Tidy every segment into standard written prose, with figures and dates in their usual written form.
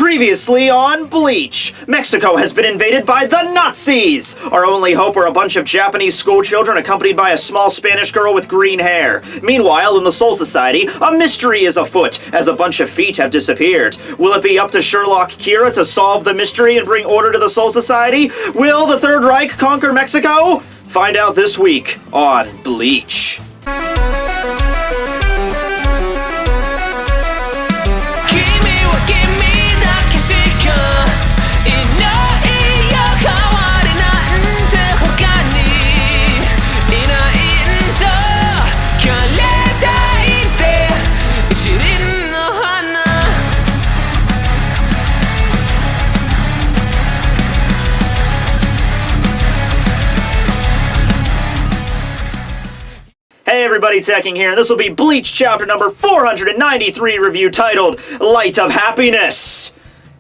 Previously on Bleach, Mexico has been invaded by the Nazis! Our only hope are a bunch of Japanese schoolchildren accompanied by a small Spanish girl with green hair. Meanwhile, in the Soul Society, a mystery is afoot, as a bunch of feet have disappeared. Will it be up to Sherlock Kira to solve the mystery and bring order to the Soul Society? Will the Third Reich conquer Mexico? Find out this week on Bleach. Hey everybody, Tekking here, and this will be Bleach chapter number 493 review titled Light of Happiness.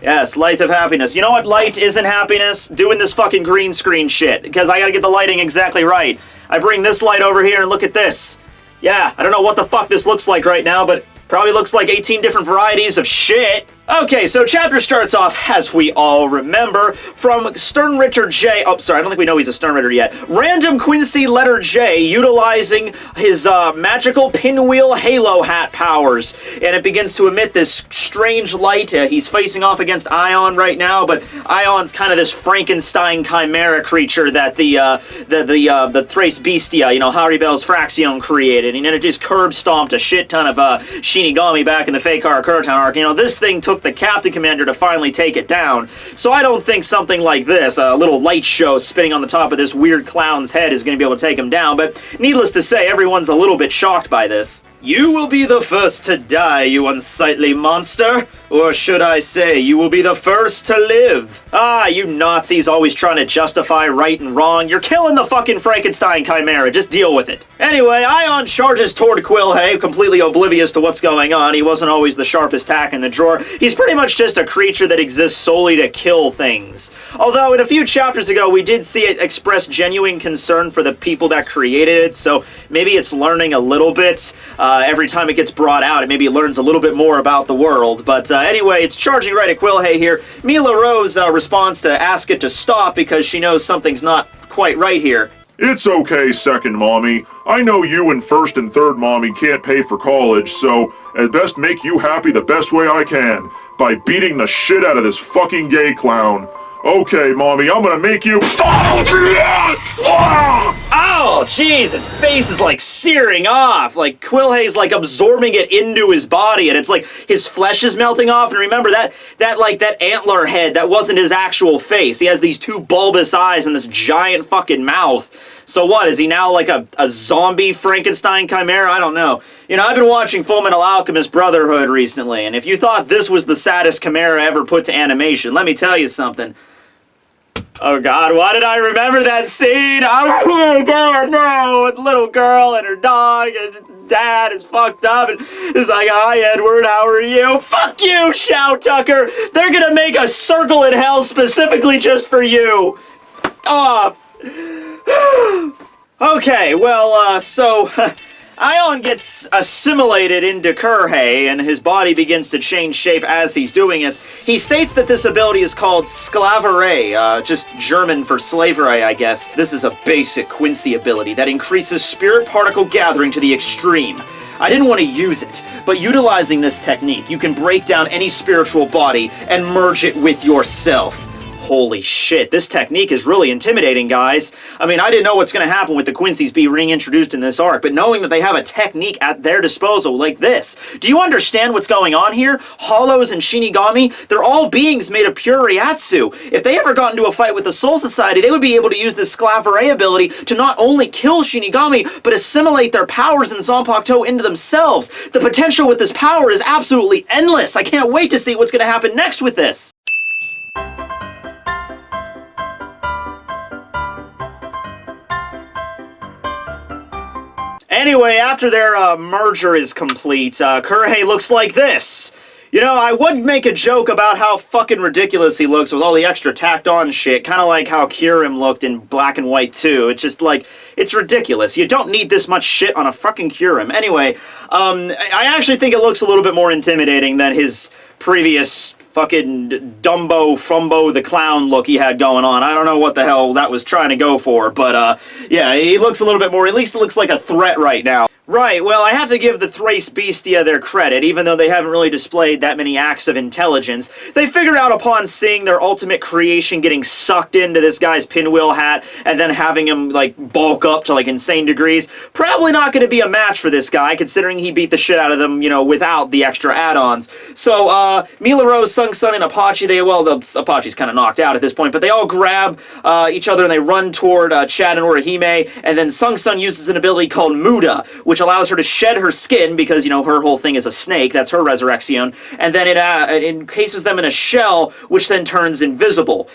Yes, Light of Happiness. You know what light isn't happiness? Doing this fucking green screen shit, because I gotta get the lighting exactly right. I bring this light over here and look at this. Yeah, I don't know what the fuck this looks like right now, but probably looks like 18 different varieties of shit. Okay, so chapter starts off, as we all remember, from Sternritter J. Oh, sorry, I don't think we know he's a Sternritter yet. Random Quincy letter J utilizing his magical pinwheel halo hat powers. And it begins to emit this strange light. He's facing off against Ion right now, but Ion's kind of this Frankenstein chimera creature that the Thrace Bestia, you know, Haribel's Fraxion created. And it just curb stomped a shit ton of Shinigami back in the Fakar Kurtan arc. You know, this thing took the Captain Commander to finally take it down. So I don't think something like this, a little light show spinning on the top of this weird clown's head, is going to be able to take him down. But needless to say, everyone's a little bit shocked by this. You will be the first to die, you unsightly monster. Or should I say, you will be the first to live. Ah, you Nazis always trying to justify right and wrong. You're killing the fucking Frankenstein chimera. Just deal with it. Anyway, Ion charges toward Quilge, completely oblivious to what's going on. He wasn't always the sharpest tack in the drawer. He's pretty much just a creature that exists solely to kill things. Although, in a few chapters ago, we did see it express genuine concern for the people that created it, so maybe it's learning a little bit. Every time it gets brought out, it maybe learns a little bit more about the world. But anyway, it's charging right at Quilge here. Mila Rose responds to ask it to stop because she knows something's not quite right here. It's okay, second mommy. I know you and first and third mommy can't pay for college, so at best make you happy the best way I can, by beating the shit out of this fucking gay clown. Okay, mommy, I'm gonna make you— Oh, jeez, his face is like searing off. Like Quilge's like absorbing it into his body, and it's like his flesh is melting off. And remember that antler head, that wasn't his actual face. He has these two bulbous eyes and this giant fucking mouth. So what, is he now like a zombie Frankenstein chimera? I don't know. You know, I've been watching Fullmetal Alchemist Brotherhood recently, and if you thought this was the saddest chimera ever put to animation, let me tell you something. Oh god, why did I remember that scene? Oh god, no! The little girl and her dog and dad is fucked up and is like, "Hi Edward, how are you?" Fuck you, Shao Tucker! They're gonna make a circle in hell specifically just for you! Off! Okay, well, so Ion gets assimilated into Quilge, and his body begins to change shape as he's doing this. He states that this ability is called Sklaverei, just German for slavery, I guess. This is a basic Quincy ability that increases spirit particle gathering to the extreme. I didn't want to use it, but utilizing this technique, you can break down any spiritual body and merge it with yourself. Holy shit, this technique is really intimidating, guys. I mean, I didn't know what's going to happen with the Quincy's being reintroduced in this arc, but knowing that they have a technique at their disposal like this, do you understand what's going on here? Hollows and Shinigami, they're all beings made of pure Ryatsu. If they ever got into a fight with the Soul Society, they would be able to use this Sklaverei ability to not only kill Shinigami, but assimilate their powers and Zanpakuto into themselves. The potential with this power is absolutely endless. I can't wait to see what's going to happen next with this. Anyway, after their merger is complete, Quilge looks like this. You know, I would make a joke about how fucking ridiculous he looks with all the extra tacked on shit, kind of like how Kyurem looked in Black and White 2. It's just like, it's ridiculous. You don't need this much shit on a fucking Kyurem. Anyway, I actually think it looks a little bit more intimidating than his previous fucking Dumbo Frumbo the Clown look he had going on. I don't know what the hell that was trying to go for, but yeah, he looks a little bit more, at least it looks like a threat right now. Right, well, I have to give the Thrace Bestia their credit, even though they haven't really displayed that many acts of intelligence. They figured out upon seeing their ultimate creation getting sucked into this guy's pinwheel hat, and then having him, like, bulk up to, like, insane degrees, probably not going to be a match for this guy, considering he beat the shit out of them, you know, without the extra add-ons. So, Mila Rose, Sung Sun, and Apache, Apache's kind of knocked out at this point, but they all grab each other and they run toward Chad and Orihime, and then Sung Sun uses an ability called Muda, which allows her to shed her skin because, you know, her whole thing is a snake. That's her resurrection. And then it encases them in a shell, which then turns invisible.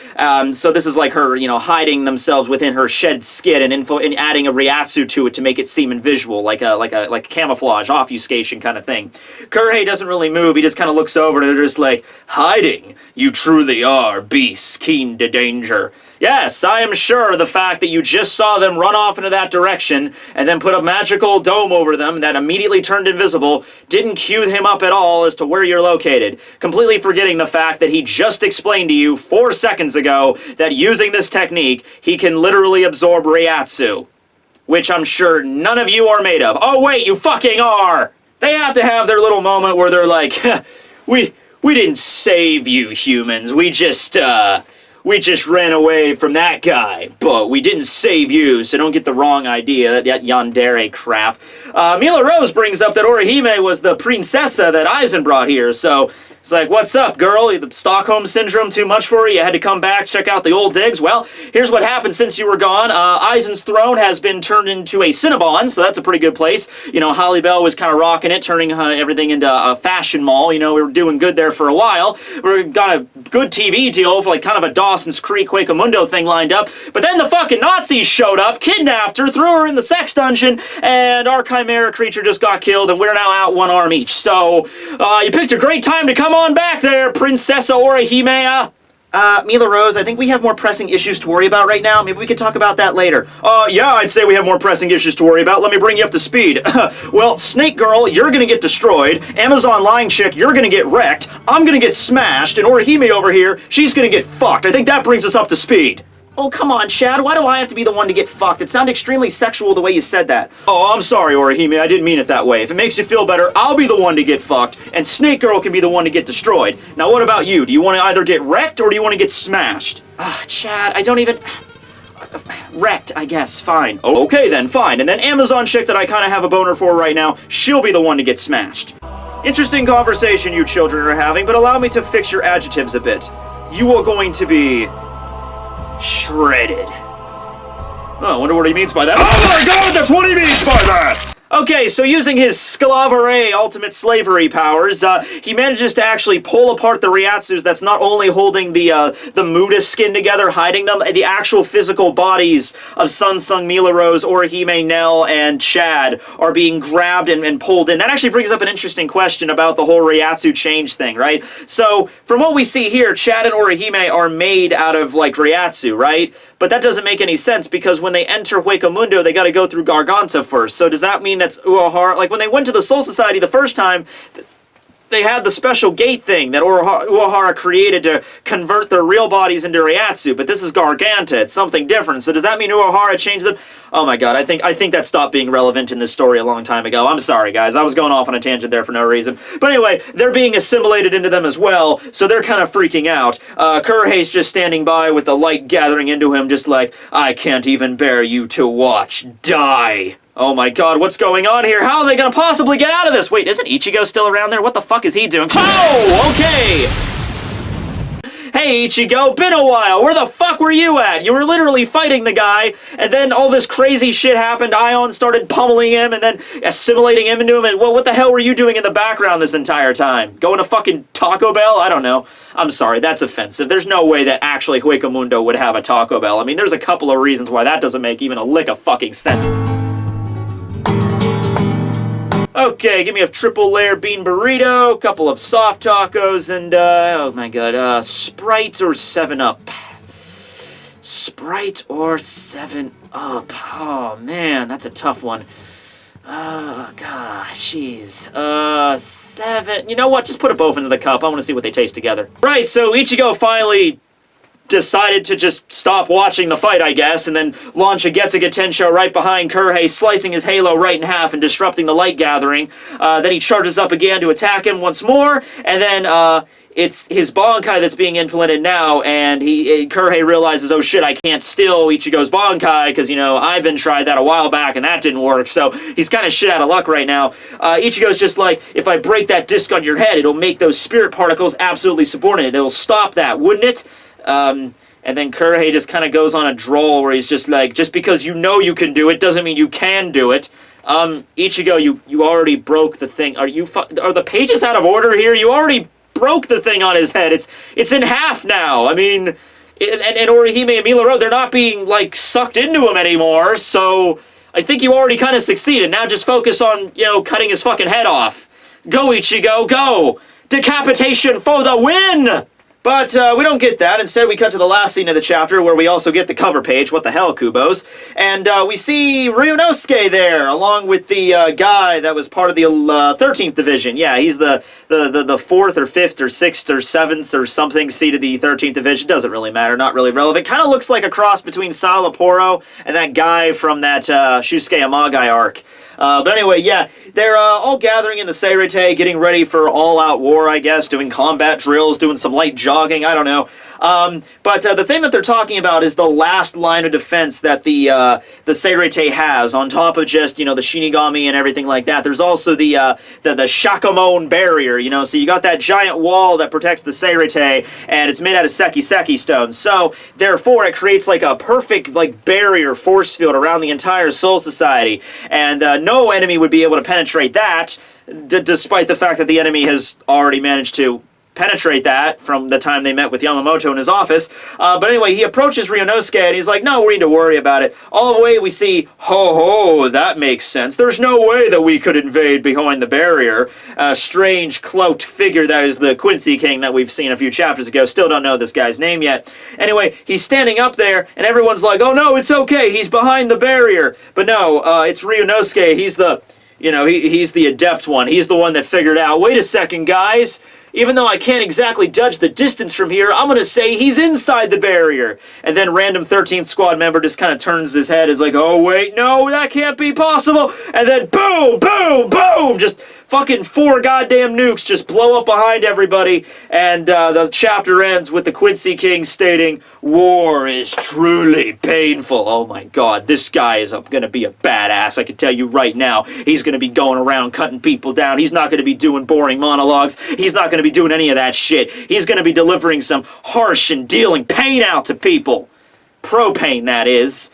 So this is like her, you know, hiding themselves within her shed skin and adding a Ryatsu to it to make it seem invisible, like a camouflage, obfuscation kind of thing. Kurei doesn't really move. He just kind of looks over and they're just like, hiding. You truly are beasts keen to danger. Yes, I am sure the fact that you just saw them run off into that direction and then put a magical dome over them that immediately turned invisible didn't cue him up at all as to where you're located, completely forgetting the fact that he just explained to you 4 seconds ago that using this technique, he can literally absorb Ryatsu, which I'm sure none of you are made of. Oh wait, you fucking are! They have to have their little moment where they're like, we didn't save you humans, we just ran away from that guy, but we didn't save you, so don't get the wrong idea, that yandere crap. Mila Rose brings up that Orihime was the princessa that Aizen brought here, so it's like, what's up, girl? The Stockholm Syndrome too much for you? You had to come back, check out the old digs? Well, here's what happened since you were gone. Aizen's throne has been turned into a Cinnabon, so that's a pretty good place. You know, Holly Bell was kind of rocking it, turning everything into a fashion mall. You know, we were doing good there for a while. We got a good TV deal for like kind of a Dawson's Creek Quakemundo thing lined up, but then the fucking Nazis showed up, kidnapped her, threw her in the sex dungeon, and our Chimera creature just got killed, and we're now out one arm each. So, you picked a great time to come on back there, Princessa Orihime. Mila Rose, I think we have more pressing issues to worry about right now. Maybe we could talk about that later. Yeah, I'd say we have more pressing issues to worry about. Let me bring you up to speed. Well, Snake Girl, you're gonna get destroyed. Amazon Lying Chick, you're gonna get wrecked. I'm gonna get smashed. And Orihime over here, she's gonna get fucked. I think that brings us up to speed. Oh, come on, Chad. Why do I have to be the one to get fucked? It sounded extremely sexual the way you said that. Oh, I'm sorry, Orihime. I didn't mean it that way. If it makes you feel better, I'll be the one to get fucked, and Snake Girl can be the one to get destroyed. Now, what about you? Do you want to either get wrecked, or do you want to get smashed? Chad, I don't even... Wrecked, I guess. Fine. Okay, then, fine. And then Amazon Chick that I kind of have a boner for right now, she'll be the one to get smashed. Interesting conversation you children are having, but allow me to fix your adjectives a bit. You are going to be... shredded. Oh, I wonder what he means by that. Oh my god, that's what he means by that! Okay, so using his Sklaverei ultimate slavery powers, he manages to actually pull apart the Ryatsus that's not only holding the Muda skin together, hiding them, the actual physical bodies of Sun Sung, Mila Rose, Orihime, Nell, and Chad are being grabbed and pulled in. That actually brings up an interesting question about the whole Ryatsu change thing, right? So, from what we see here, Chad and Orihime are made out of, like, Ryatsu, right? But that doesn't make any sense because when they enter Huecamundo, they gotta go through Garganta first. So does that mean that's Uehara? Like when they went to the Soul Society the first time, they had the special gate thing that Uehara created to convert their real bodies into Ryatsu, but this is Garganta. It's something different. So does that mean Uehara changed them? Oh my god, I think that stopped being relevant in this story a long time ago. I'm sorry, guys. I was going off on a tangent there for no reason. But anyway, they're being assimilated into them as well, so they're kind of freaking out. Kurhei's just standing by with the light gathering into him, just like, I can't even bear you to watch. Die! Oh my god, what's going on here? How are they gonna possibly get out of this? Wait, isn't Ichigo still around there? What the fuck is he doing? Oh, okay! Hey, Ichigo, been a while. Where the fuck were you at? You were literally fighting the guy, and then all this crazy shit happened. Ion started pummeling him, and then assimilating him into him, and what the hell were you doing in the background this entire time? Going to fucking Taco Bell? I don't know. I'm sorry, that's offensive. There's no way that actually Huecamundo would have a Taco Bell. I mean, there's a couple of reasons why that doesn't make even a lick of fucking sense. Okay, give me a triple layer bean burrito, a couple of soft tacos, and, oh my god, Sprite or 7-Up? Sprite or 7-Up? Oh man, that's a tough one. Gosh, jeez. 7. You know what? Just put them both into the cup. I want to see what they taste together. Right, so Ichigo finally decided to just stop watching the fight, I guess, and then launch a Getsuga Tensho right behind Kurhei, slicing his halo right in half and disrupting the light gathering. Then he charges up again to attack him once more, and then it's his Bankai that's being implemented now, and Kurhei realizes, oh shit, I can't steal Ichigo's Bankai, because, you know, Ivan tried that a while back, and that didn't work, so he's kind of shit out of luck right now. Ichigo's just like, if I break that disc on your head, it'll make those spirit particles absolutely subordinate. It'll stop that, wouldn't it? And then Kurhei just kind of goes on a droll where he's just like, just because you know you can do it doesn't mean you can do it. Ichigo, you already broke the thing. Are the pages out of order here? You already broke the thing on his head. It's in half now. I mean, and Orihime and Miloro, they're not being, like, sucked into him anymore, so I think you already kind of succeeded. Now just focus on, you know, cutting his fucking head off. Go, Ichigo, go! Decapitation for the win! But we don't get that. Instead, we cut to the last scene of the chapter where we also get the cover page. What the hell, Kubos? And we see Ryunosuke there, along with the guy that was part of the 13th Division. Yeah, he's the 4th or 5th or 6th or 7th or something seat of the 13th Division. Doesn't really matter. Not really relevant. Kind of looks like a cross between Sapporo and that guy from that Shusuke Amagai arc. But anyway, yeah, they're all gathering in the Skalveri, getting ready for all-out war, I guess, doing combat drills, doing some light jogging, I don't know. But the thing that they're talking about is the last line of defense that the Skalveri has, on top of just, you know, the Shinigami and everything like that. There's also the Shakamon barrier, you know, so you got that giant wall that protects the Skalveri, and it's made out of Seki stones. So, therefore, it creates like a perfect, like, barrier force field around the entire Soul Society, and no enemy would be able to penetrate that, despite the fact that the enemy has already managed to penetrate that from the time they met with Yamamoto in his office. But anyway, he approaches Ryunosuke and he's like, no, we need to worry about it. All the way we see, ho, that makes sense. There's no way that we could invade behind the barrier. A strange cloaked figure that is the Quincy King that we've seen a few chapters ago. Still don't know this guy's name yet. Anyway, he's standing up there and everyone's like, oh no, it's okay, he's behind the barrier. But no, it's Ryunosuke. He's the, you know, he's the adept one. He's the one that figured out, wait a second, guys. Even though I can't exactly judge the distance from here, I'm going to say he's inside the barrier. And then random 13th squad member just kind of turns his head, is like, oh wait, no, that can't be possible. And then boom, boom, boom, just fucking 4 goddamn nukes just blow up behind everybody. And the chapter ends with the Quincy King stating, war is truly painful. Oh my god, this guy is going to be a badass, I can tell you right now. He's going to be going around cutting people down. He's not going to be doing boring monologues. He's not going to be doing any of that shit. He's going to be delivering some harsh and dealing pain out to people. Pro-pain, that is.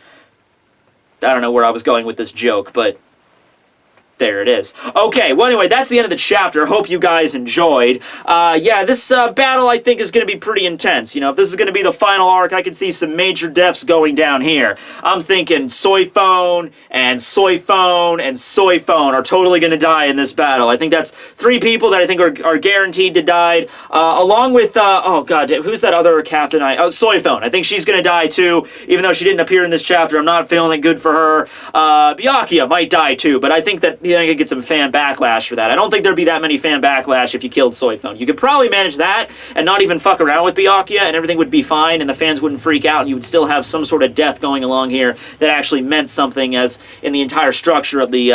I don't know where I was going with this joke, but there it is. Okay, well anyway, that's the end of the chapter. Hope you guys enjoyed. Yeah, this battle I think is going to be pretty intense. You know, if this is going to be the final arc, I can see some major deaths going down here. I'm thinking Soifone and Soifone and Soifone are totally going to die in this battle. I think that's 3 people that I think are guaranteed to die, along with, oh god, who's that other captain? Soifone. I think she's going to die too, even though she didn't appear in this chapter. I'm not feeling it good for her. Byakuya might die too, but I think that I could get some fan backlash for that. I don't think there'd be that many fan backlash if you killed Soifone. You could probably manage that and not even fuck around with Byakuya and everything would be fine and the fans wouldn't freak out and you would still have some sort of death going along here that actually meant something as in the entire structure of the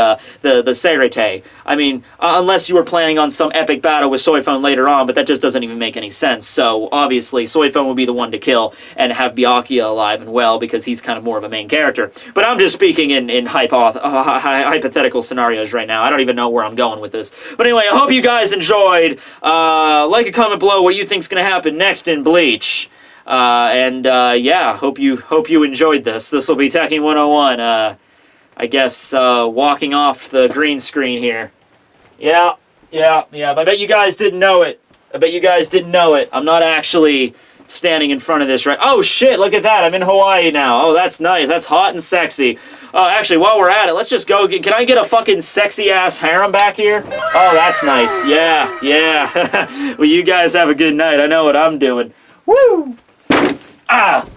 Skalveri. I mean, unless you were planning on some epic battle with Soifone later on, but that just doesn't even make any sense. So obviously Soifone would be the one to kill and have Byakuya alive and well because he's kind of more of a main character. But I'm just speaking in hypothetical scenarios right now. I don't even know where I'm going with this. But anyway, I hope you guys enjoyed. Like and comment below what you think's going to happen next in Bleach. Yeah, hope you enjoyed this. This will be Tekking101. I guess walking off the green screen here. Yeah. I bet you guys didn't know it. I'm not actually standing in front of this, right? Oh shit, look at that. I'm in Hawaii now. Oh, that's nice. That's hot and sexy. Actually, while we're at it, let's just go. Can I get a fucking sexy-ass harem back here? Oh, that's nice. Yeah. Well, you guys have a good night. I know what I'm doing. Woo! Ah!